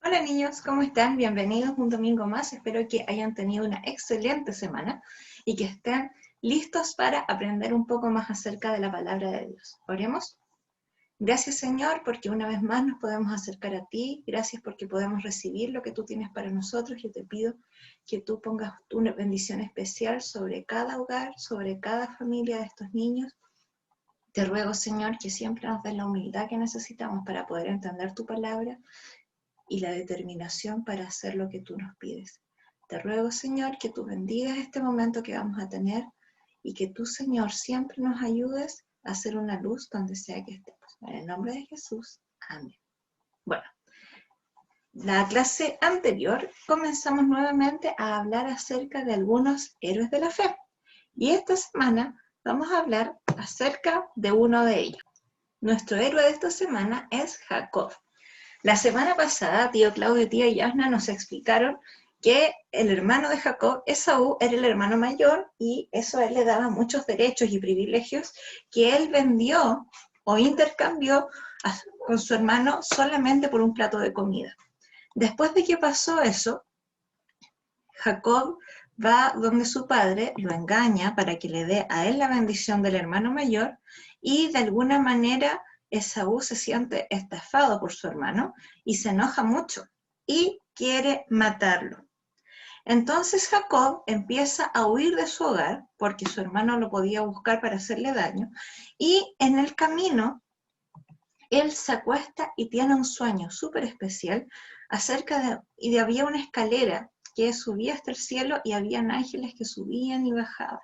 Hola niños, ¿cómo están? Bienvenidos un domingo más. Espero que hayan tenido una excelente semana y que estén listos para aprender un poco más acerca de la palabra de Dios. Oremos. Gracias Señor porque una vez más nos podemos acercar a ti. Gracias porque podemos recibir lo que tú tienes para nosotros. Yo te pido que tú pongas una bendición especial sobre cada hogar, sobre cada familia de estos niños. Te ruego Señor que siempre nos des la humildad que necesitamos para poder entender tu palabra y la determinación para hacer lo que tú nos pides. Te ruego, Señor, que tú bendigas este momento que vamos a tener y que tú, Señor, siempre nos ayudes a hacer una luz donde sea que estemos. En el nombre de Jesús. Amén. Bueno, la clase anterior comenzamos nuevamente a hablar acerca de algunos héroes de la fe. Y esta semana vamos a hablar acerca de uno de ellos. Nuestro héroe de esta semana es Jacob. La semana pasada, tío Claudio y tía Yasna nos explicaron que el hermano de Jacob, Esaú, era el hermano mayor y eso a él le daba muchos derechos y privilegios que él vendió o intercambió con su hermano solamente por un plato de comida. Después de que pasó eso, Jacob va donde su padre, lo engaña para que le dé a él la bendición del hermano mayor y de alguna manera Esaú se siente estafado por su hermano y se enoja mucho y quiere matarlo. Entonces Jacob empieza a huir de su hogar porque su hermano lo podía buscar para hacerle daño y en el camino él se acuesta y tiene un sueño súper especial y había una escalera que subía hasta el cielo y habían ángeles que subían y bajaban.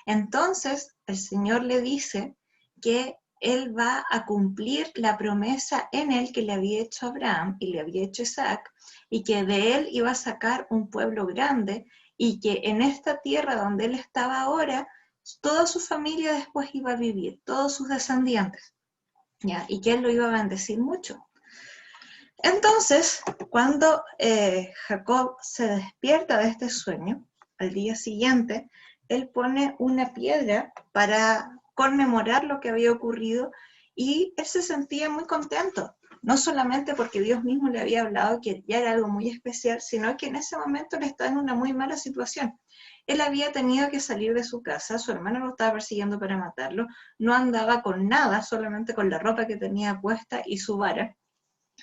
Entonces el Señor le dice que él va a cumplir la promesa en él que le había hecho Abraham y le había hecho Isaac, y que de él iba a sacar un pueblo grande, y que en esta tierra donde él estaba ahora, toda su familia después iba a vivir, todos sus descendientes, ¿ya? Y que él lo iba a bendecir mucho. Entonces, cuando Jacob se despierta de este sueño, al día siguiente, él pone una piedra para conmemorar lo que había ocurrido y él se sentía muy contento, no solamente porque Dios mismo le había hablado que ya era algo muy especial, sino que en ese momento él estaba en una muy mala situación. Él había tenido que salir de su casa, su hermano lo estaba persiguiendo para matarlo, no andaba con nada, solamente con la ropa que tenía puesta y su vara.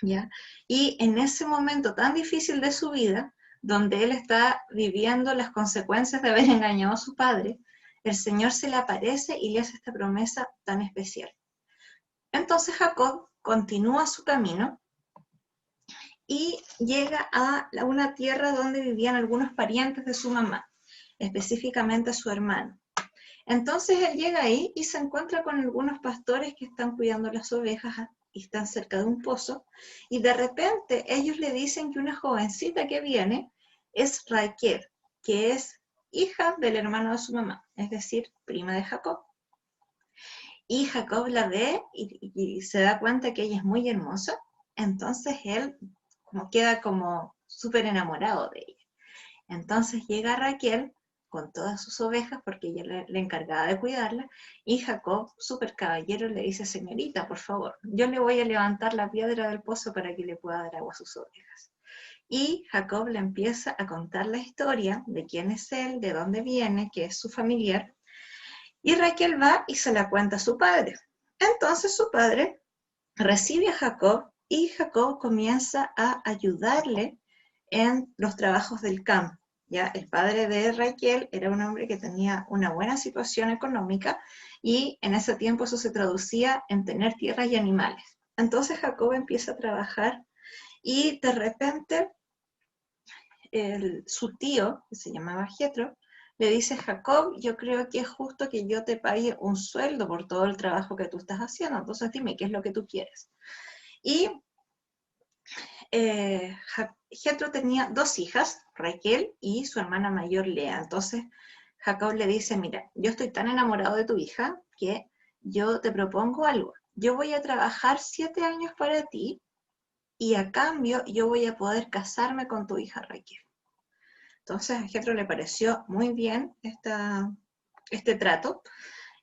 ¿Ya? Y en ese momento tan difícil de su vida, donde él está viviendo las consecuencias de haber engañado a su padre, el Señor se le aparece y le hace esta promesa tan especial. Entonces Jacob continúa su camino y llega a una tierra donde vivían algunos parientes de su mamá, específicamente su hermano. Entonces él llega ahí y se encuentra con algunos pastores que están cuidando las ovejas y están cerca de un pozo, y de repente ellos le dicen que una jovencita que viene es Raquel, que es hija del hermano de su mamá, es decir, prima de Jacob. Y Jacob la ve y se da cuenta que ella es muy hermosa, entonces él queda como súper enamorado de ella. Entonces llega Raquel con todas sus ovejas, porque ella le encargaba de cuidarla, y Jacob, súper caballero, le dice: señorita, por favor, yo le voy a levantar la piedra del pozo para que le pueda dar agua a sus ovejas. Y Jacob le empieza a contar la historia de quién es él, de dónde viene, que es su familiar, y Raquel va y se la cuenta a su padre. Entonces su padre recibe a Jacob y Jacob comienza a ayudarle en los trabajos del campo. ¿Ya? El padre de Raquel era un hombre que tenía una buena situación económica y en ese tiempo eso se traducía en tener tierras y animales. Entonces Jacob empieza a trabajar y de repente su tío, que se llamaba Jetro, le dice: Jacob, yo creo que es justo que yo te pague un sueldo por todo el trabajo que tú estás haciendo, entonces dime qué es lo que tú quieres. Y Jetro tenía dos hijas, Raquel y su hermana mayor Lea. Entonces Jacob le dice: mira, yo estoy tan enamorado de tu hija que yo te propongo algo. Yo voy a trabajar 7 años para ti y a cambio yo voy a poder casarme con tu hija Raquel. Entonces a Jetro le pareció muy bien este trato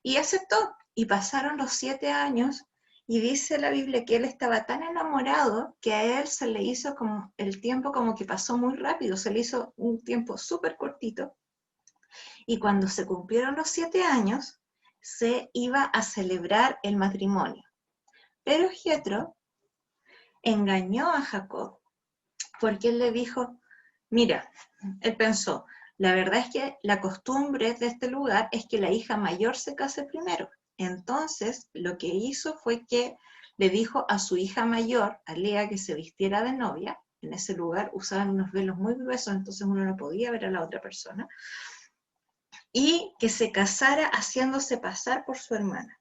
y aceptó. Y pasaron los 7 años Y dice la Biblia que él estaba tan enamorado que a él se le hizo como el tiempo como que pasó muy rápido, se le hizo un tiempo súper cortito. Y cuando se cumplieron los 7 años, se iba a celebrar el matrimonio. Pero Jetro engañó a Jacob porque él le dijo, mira, él pensó, la verdad es que la costumbre de este lugar es que la hija mayor se case primero. Entonces, lo que hizo fue que le dijo a su hija mayor, a Lea, que se vistiera de novia. En ese lugar usaban unos velos muy gruesos, entonces uno no podía ver a la otra persona. Y que se casara haciéndose pasar por su hermana.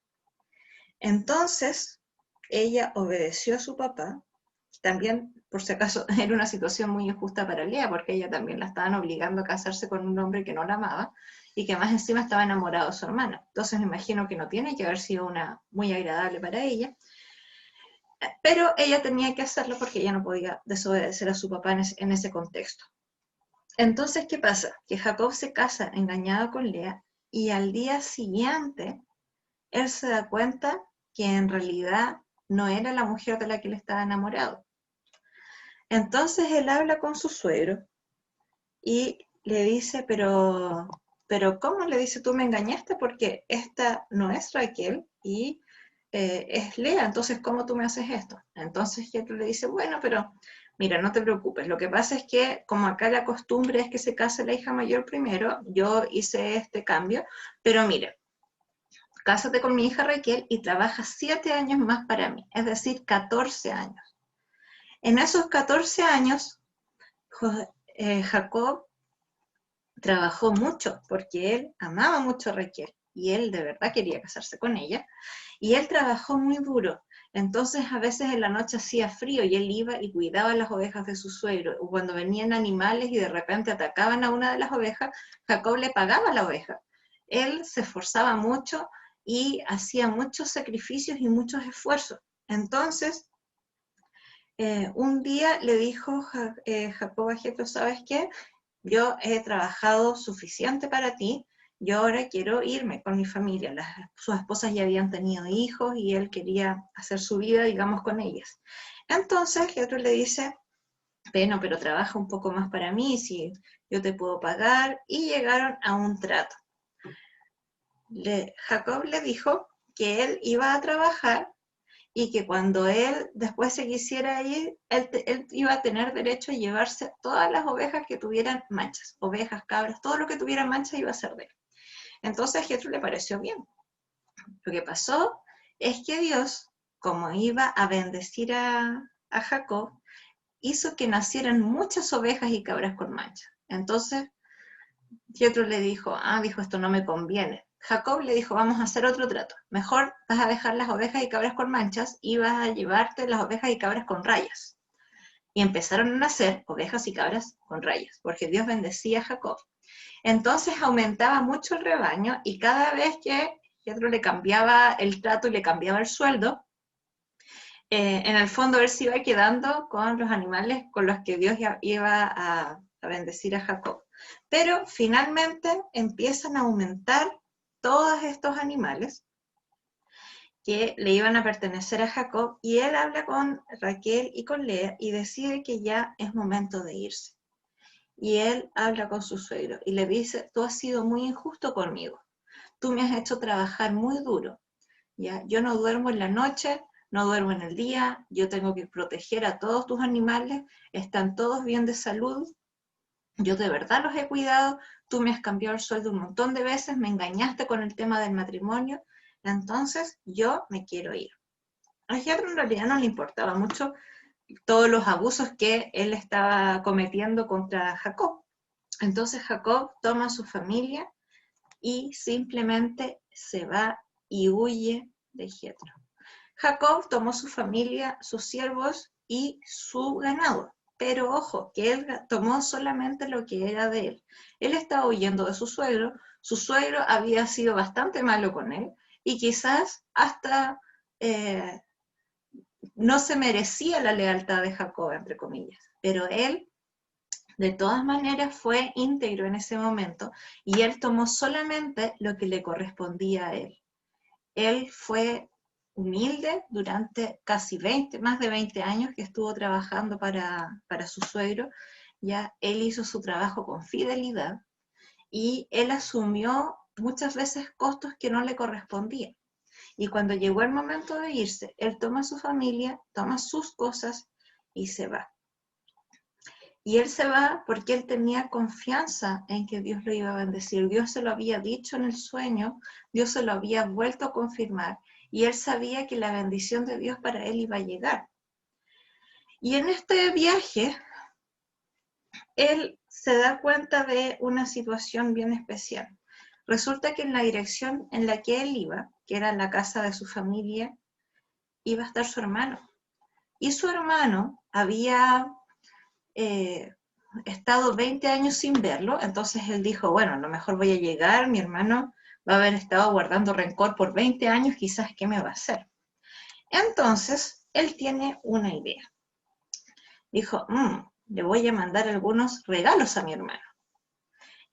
Entonces, ella obedeció a su papá. También, por si acaso, era una situación muy injusta para Lea, porque ella también la estaban obligando a casarse con un hombre que no la amaba y que más encima estaba enamorado de su hermana. Entonces me imagino que no tiene que haber sido una muy agradable para ella, pero ella tenía que hacerlo porque ella no podía desobedecer a su papá en ese contexto. Entonces, ¿qué pasa? Que Jacob se casa engañado con Lea y al día siguiente él se da cuenta que en realidad no era la mujer de la que él estaba enamorado. Entonces él habla con su suegro y le dice, pero ¿cómo? Le dice, tú me engañaste porque esta no es Raquel y es Lea, entonces ¿cómo tú me haces esto? Entonces Jetro le dice, bueno, pero mira, no te preocupes, lo que pasa es que como acá la costumbre es que se case la hija mayor primero, yo hice este cambio, pero mira, cásate con mi hija Raquel y trabaja 7 años más para mí, es decir, 14 años. En esos 14 años, Jacob trabajó mucho porque él amaba mucho a Raquel y él de verdad quería casarse con ella y él trabajó muy duro. Entonces a veces en la noche hacía frío y él iba y cuidaba las ovejas de su suegro. O cuando venían animales y de repente atacaban a una de las ovejas, Jacob le pagaba a la oveja. Él se esforzaba mucho y hacía muchos sacrificios y muchos esfuerzos. Entonces, un día le dijo Jacob a Jetro, ¿sabes qué? Yo he trabajado suficiente para ti, yo ahora quiero irme con mi familia. Sus esposas ya habían tenido hijos y él quería hacer su vida, digamos, con ellas. Entonces, Jetro le dice, bueno, pero trabaja un poco más para mí, si yo te puedo pagar, y llegaron a un trato. Jacob le dijo que él iba a trabajar y que cuando él después se quisiera ir, él iba a tener derecho a llevarse todas las ovejas que tuvieran manchas, ovejas, cabras, todo lo que tuviera manchas iba a ser de él. Entonces a Jetro le pareció bien. Lo que pasó es que Dios, como iba a bendecir a Jacob, hizo que nacieran muchas ovejas y cabras con manchas. Entonces Jetro le dijo, dijo, esto no me conviene. Jacob le dijo, vamos a hacer otro trato. Mejor vas a dejar las ovejas y cabras con manchas y vas a llevarte las ovejas y cabras con rayas. Y empezaron a nacer ovejas y cabras con rayas, porque Dios bendecía a Jacob. Entonces aumentaba mucho el rebaño y cada vez que Jetro le cambiaba el trato y le cambiaba el sueldo, en el fondo él se iba quedando con los animales con los que Dios iba a bendecir a Jacob. Pero finalmente empiezan a aumentar todos estos animales que le iban a pertenecer a Jacob y él habla con Raquel y con Lea y decide que ya es momento de irse. Y él habla con su suegro y le dice, tú has sido muy injusto conmigo, tú me has hecho trabajar muy duro, ¿ya? Yo no duermo en la noche, no duermo en el día, yo tengo que proteger a todos tus animales, están todos bien de salud, yo de verdad los he cuidado, tú me has cambiado el sueldo un montón de veces, me engañaste con el tema del matrimonio, entonces yo me quiero ir. A Jetro en realidad no le importaba mucho todos los abusos que él estaba cometiendo contra Jacob. Entonces Jacob toma a su familia y simplemente se va y huye de Jetro. Jacob tomó su familia, sus siervos y su ganado. Pero ojo, que él tomó solamente lo que era de él. Él estaba huyendo de su suegro había sido bastante malo con él y quizás hasta no se merecía la lealtad de Jacob, entre comillas. Pero él, de todas maneras, fue íntegro en ese momento y él tomó solamente lo que le correspondía a él. Él fue humilde durante casi más de 20 años que estuvo trabajando para su suegro. Ya él hizo su trabajo con fidelidad y él asumió muchas veces costos que no le correspondían. Y cuando llegó el momento de irse, él toma a su familia, toma sus cosas y se va. Y él se va porque él tenía confianza en que Dios lo iba a bendecir. Dios se lo había dicho en el sueño, Dios se lo había vuelto a confirmar, y él sabía que la bendición de Dios para él iba a llegar. Y en este viaje, él se da cuenta de una situación bien especial. Resulta que en la dirección en la que él iba, que era la casa de su familia, iba a estar su hermano. Y su hermano había estado 20 años sin verlo, entonces él dijo, bueno, a lo mejor voy a llegar, mi hermano va a haber estado guardando rencor por 20 años, quizás, ¿qué me va a hacer? Entonces, él tiene una idea. Dijo, le voy a mandar algunos regalos a mi hermano.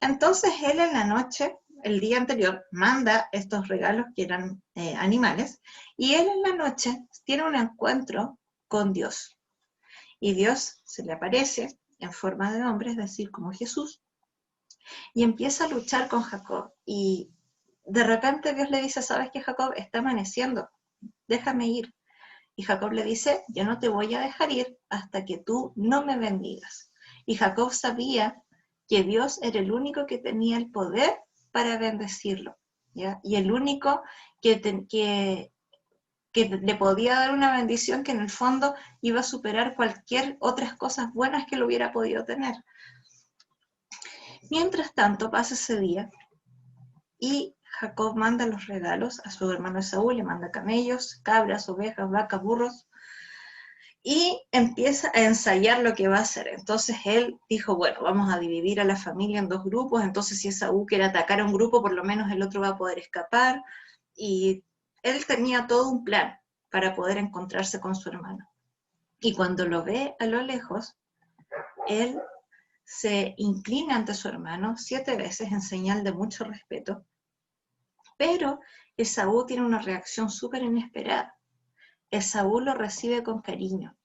Entonces, él en la noche, el día anterior, manda estos regalos que eran animales, y él en la noche tiene un encuentro con Dios. Y Dios se le aparece en forma de hombre, es decir, como Jesús, y empieza a luchar con Jacob. Y de repente Dios le dice, ¿sabes qué, Jacob? Está amaneciendo, déjame ir. Y Jacob le dice, yo no te voy a dejar ir hasta que tú no me bendigas. Y Jacob sabía que Dios era el único que tenía el poder para bendecirlo, ¿ya? Y el único que le podía dar una bendición que en el fondo iba a superar cualquier otras cosas buenas que lo hubiera podido tener. Mientras tanto, pasa ese día y Jacob manda los regalos a su hermano Esaú, le manda camellos, cabras, ovejas, vacas, burros, y empieza a ensayar lo que va a hacer. Entonces él dijo, bueno, vamos a dividir a la familia en dos grupos, entonces si Esaú quiere atacar a un grupo, por lo menos el otro va a poder escapar, y él tenía todo un plan para poder encontrarse con su hermano. Y cuando lo ve a lo lejos, él se inclina ante su hermano 7 veces en señal de mucho respeto, pero Esaú tiene una reacción súper inesperada. Esaú lo recibe con cariño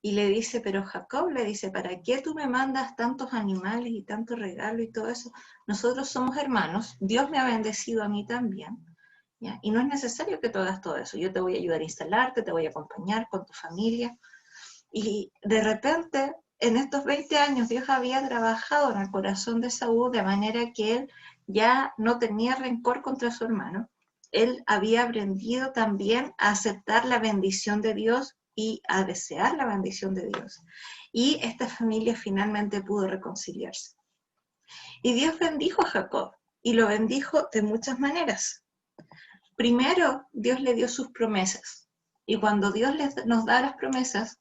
y le dice, pero Jacob, le dice, ¿para qué tú me mandas tantos animales y tanto regalo y todo eso? Nosotros somos hermanos, Dios me ha bendecido a mí también, ¿ya? Y no es necesario que tú hagas todo eso, yo te voy a ayudar a instalarte, te voy a acompañar con tu familia. Y de repente, en estos 20 años, Dios había trabajado en el corazón de Saúl de manera que él ya no tenía rencor contra su hermano. Él había aprendido también a aceptar la bendición de Dios y a desear la bendición de Dios. Y esta familia finalmente pudo reconciliarse. Y Dios bendijo a Jacob, y lo bendijo de muchas maneras. Primero, Dios le dio sus promesas. Y cuando Dios nos da las promesas,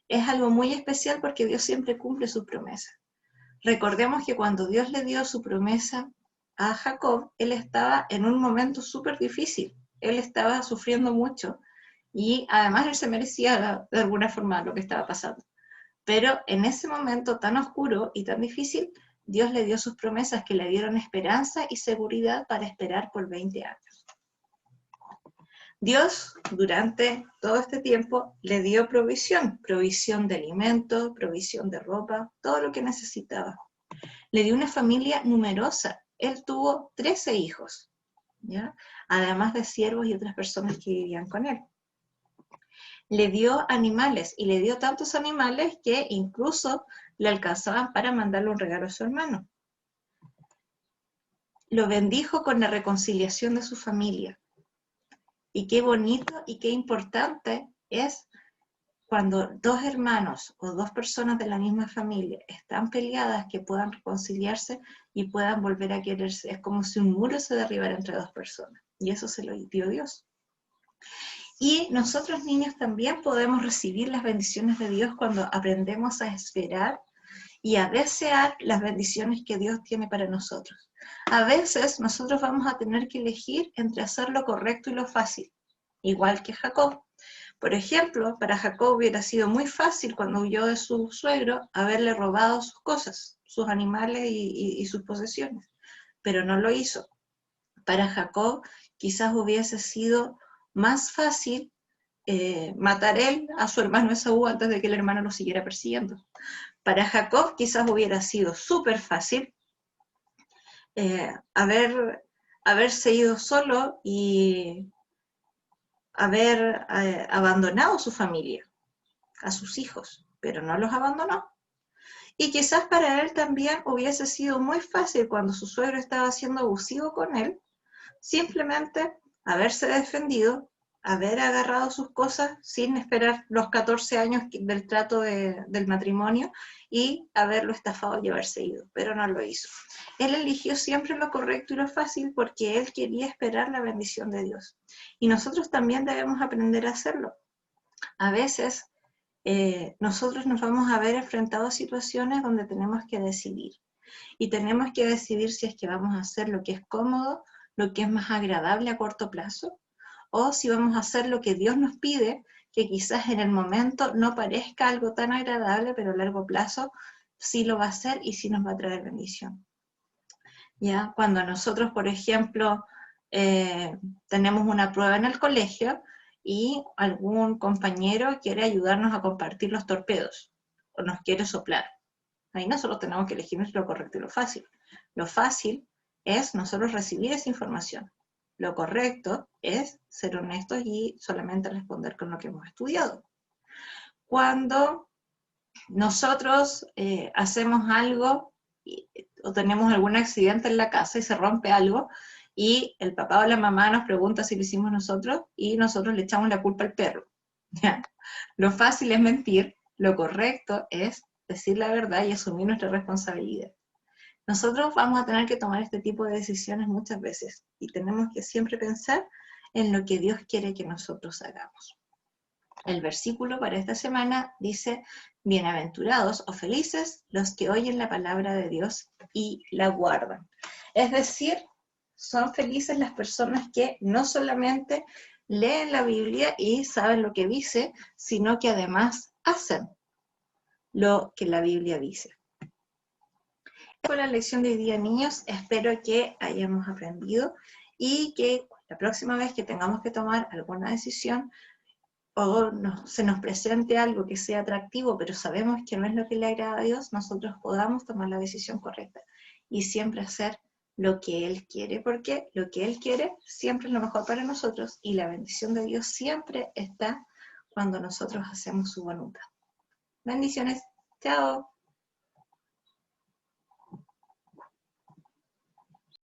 es algo muy especial porque Dios siempre cumple sus promesas. Recordemos que cuando Dios le dio su promesa a Jacob, él estaba en un momento súper difícil. Él estaba sufriendo mucho y además él se merecía de alguna forma lo que estaba pasando. Pero en ese momento tan oscuro y tan difícil, Dios le dio sus promesas que le dieron esperanza y seguridad para esperar por 20 años. Dios, durante todo este tiempo, le dio provisión de alimento, provisión de ropa, todo lo que necesitaba. Le dio una familia numerosa. Él tuvo 13 hijos, ¿ya? Además de siervos y otras personas que vivían con él. Le dio animales, y le dio tantos animales que incluso le alcanzaban para mandarle un regalo a su hermano. Lo bendijo con la reconciliación de su familia. Y qué bonito y qué importante es cuando dos hermanos o dos personas de la misma familia están peleadas, que puedan reconciliarse y puedan volver a quererse. Es como si un muro se derribara entre dos personas. Y eso se lo dio Dios. Y nosotros niños también podemos recibir las bendiciones de Dios cuando aprendemos a esperar y a desear las bendiciones que Dios tiene para nosotros. A veces nosotros vamos a tener que elegir entre hacer lo correcto y lo fácil, igual que Jacob. Por ejemplo, para Jacob hubiera sido muy fácil cuando huyó de su suegro haberle robado sus cosas, sus animales y sus posesiones, pero no lo hizo. Para Jacob quizás hubiese sido más fácil matar él a su hermano Esaú antes de que el hermano lo siguiera persiguiendo. Para Jacob quizás hubiera sido súper fácil haberse ido solo y haber abandonado su familia, a sus hijos, pero no los abandonó. Y quizás para él también hubiese sido muy fácil cuando su suegro estaba siendo abusivo con él, simplemente haberse defendido, haber agarrado sus cosas sin esperar los 14 años del trato del matrimonio y haberlo estafado y haberse ido, pero no lo hizo. Él eligió siempre lo correcto y lo fácil porque él quería esperar la bendición de Dios. Y nosotros también debemos aprender a hacerlo. A veces nosotros nos vamos a ver enfrentados a situaciones donde tenemos que decidir. Y tenemos que decidir si es que vamos a hacer lo que es cómodo, lo que es más agradable a corto plazo, o si vamos a hacer lo que Dios nos pide, que quizás en el momento no parezca algo tan agradable, pero a largo plazo sí lo va a hacer y sí nos va a traer bendición. ¿Ya? Cuando nosotros, por ejemplo, tenemos una prueba en el colegio y algún compañero quiere ayudarnos a compartir los torpedos o nos quiere soplar. Ahí nosotros tenemos que elegir lo correcto y lo fácil. Lo fácil es nosotros recibir esa información. Lo correcto es ser honestos y solamente responder con lo que hemos estudiado. Cuando nosotros hacemos algo o tenemos algún accidente en la casa y se rompe algo y el papá o la mamá nos pregunta si lo hicimos nosotros y nosotros le echamos la culpa al perro. ¿Ya? Lo fácil es mentir, lo correcto es decir la verdad y asumir nuestra responsabilidad. Nosotros vamos a tener que tomar este tipo de decisiones muchas veces y tenemos que siempre pensar en lo que Dios quiere que nosotros hagamos. El versículo para esta semana dice: bienaventurados o felices los que oyen la palabra de Dios y la guardan. Es decir, son felices las personas que no solamente leen la Biblia y saben lo que dice, sino que además hacen lo que la Biblia dice. Esta fue la lección de hoy día, niños. Espero que hayamos aprendido y que la próxima vez que tengamos que tomar alguna decisión o se nos presente algo que sea atractivo, pero sabemos que no es lo que le agrada a Dios, nosotros podamos tomar la decisión correcta y siempre hacer lo que Él quiere, porque lo que Él quiere siempre es lo mejor para nosotros y la bendición de Dios siempre está cuando nosotros hacemos su voluntad. Bendiciones. Chao.